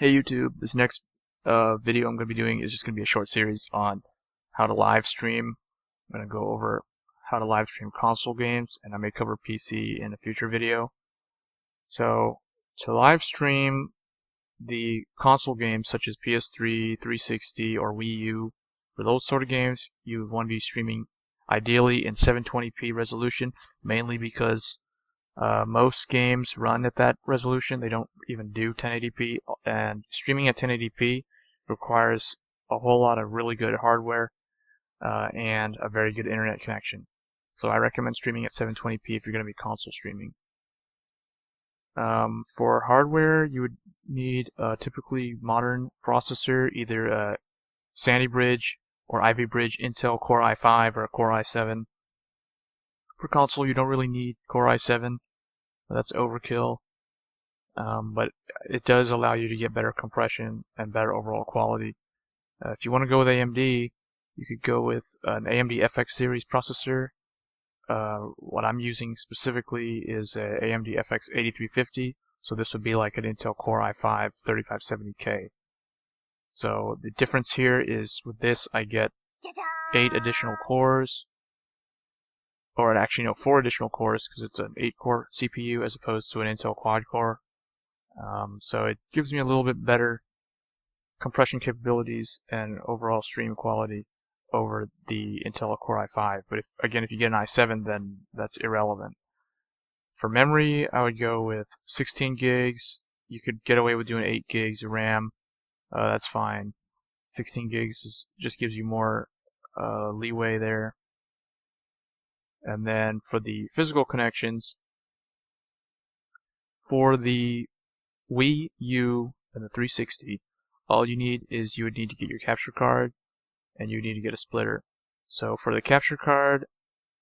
Hey YouTube, this next video I'm going to be doing is just going to be a short series on how to live stream. I'm going to go over how to live stream console games, and I may cover PC in a future video. So to live stream the console games such as PS3, 360, or Wii U, for those sort of games you want to be streaming ideally in 720p resolution, mainly because most games run at that resolution. They don't even do 1080p, and streaming at 1080p requires a whole lot of really good hardware and a very good internet connection. So I recommend streaming at 720p if you're going to be console streaming. For hardware, you would need a typically modern processor, either a Sandy Bridge or Ivy Bridge Intel Core i5 or a Core i7. For console, you don't really need Core i7. That's overkill, but it does allow you to get better compression and better overall quality. If you want to go with AMD, you could go with an AMD FX series processor. What I'm using specifically is a AMD FX 8350, so this would be like an Intel Core i5 3570K. So the difference here is with this I get 8 additional cores, or actually no, 4 additional cores, because it's an 8-core CPU as opposed to an Intel quad-core. So it gives me a little bit better compression capabilities and overall stream quality over the Intel Core i5. But if you get an i7, then that's irrelevant. For memory, I would go with 16 gigs. You could get away with doing 8 gigs of RAM. That's fine. 16 gigs just gives you more leeway there. And then for the physical connections, for the Wii U and the 360, all you need is you would need to get your capture card and you need to get a splitter. So for the capture card,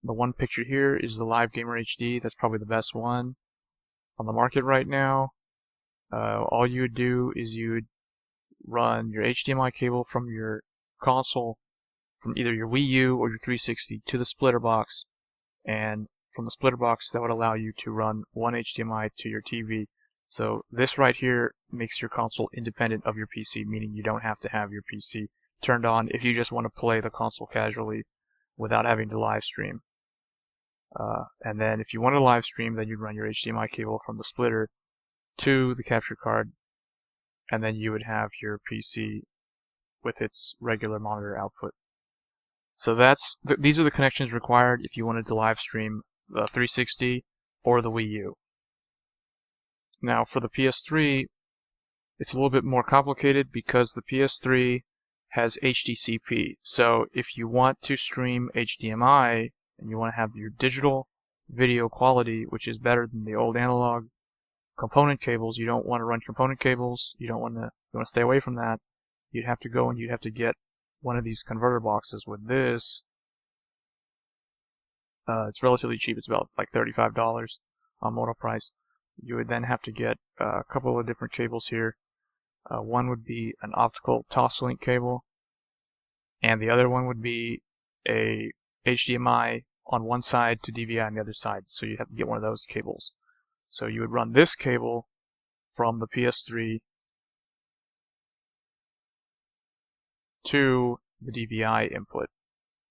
the one pictured here is the Live Gamer HD. That's probably the best one on the market right now. All you would do is you would run your HDMI cable from your console, from either your Wii U or your 360, to the splitter box. And from the splitter box, that would allow you to run one HDMI to your TV. So this right here makes your console independent of your PC, meaning you don't have to have your PC turned on if you just want to play the console casually without having to live stream. And then if you want to live stream, then you'd run your HDMI cable from the splitter to the capture card, and then you would have your PC with its regular monitor output. So these are the connections required if you wanted to live stream the 360 or the Wii U. Now for the PS3, it's a little bit more complicated because the PS3 has HDCP. So if you want to stream HDMI and you want to have your digital video quality, which is better than the old analog component cables, you don't want to run component cables, you want to stay away from that. You'd have to go and you'd have to get one of these converter boxes. With this, it's relatively cheap. It's about like $35 on Moto price. You would then have to get a couple of different cables here. One would be an optical toslink cable, and the other one would be a HDMI on one side to DVI on the other side. So you'd have to get one of those cables. So you would run this cable from the PS3 to the DVI input.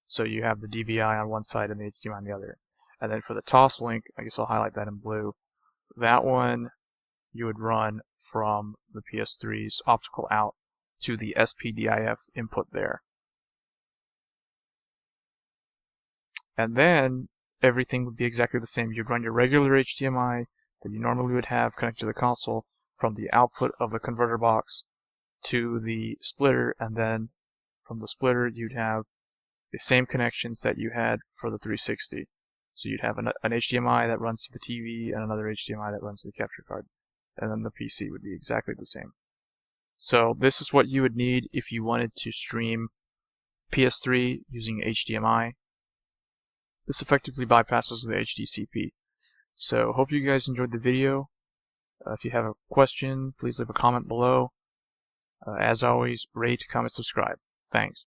So you have the DVI on one side and the HDMI on the other. And then for the toslink, I guess I'll highlight that in blue. That one you would run from the PS3's optical out to the SPDIF input there. And then everything would be exactly the same. You'd run your regular HDMI that you normally would have connected to the console from the output of the converter box to the splitter, and then from the splitter you'd have the same connections that you had for the 360. So you'd have an HDMI that runs to the TV and another HDMI that runs to the capture card. And then the PC would be exactly the same. So this is what you would need if you wanted to stream PS3 using HDMI. This effectively bypasses the HDCP. So hope you guys enjoyed the video. If you have a question, please leave a comment below. As always, rate, comment, subscribe. Thanks.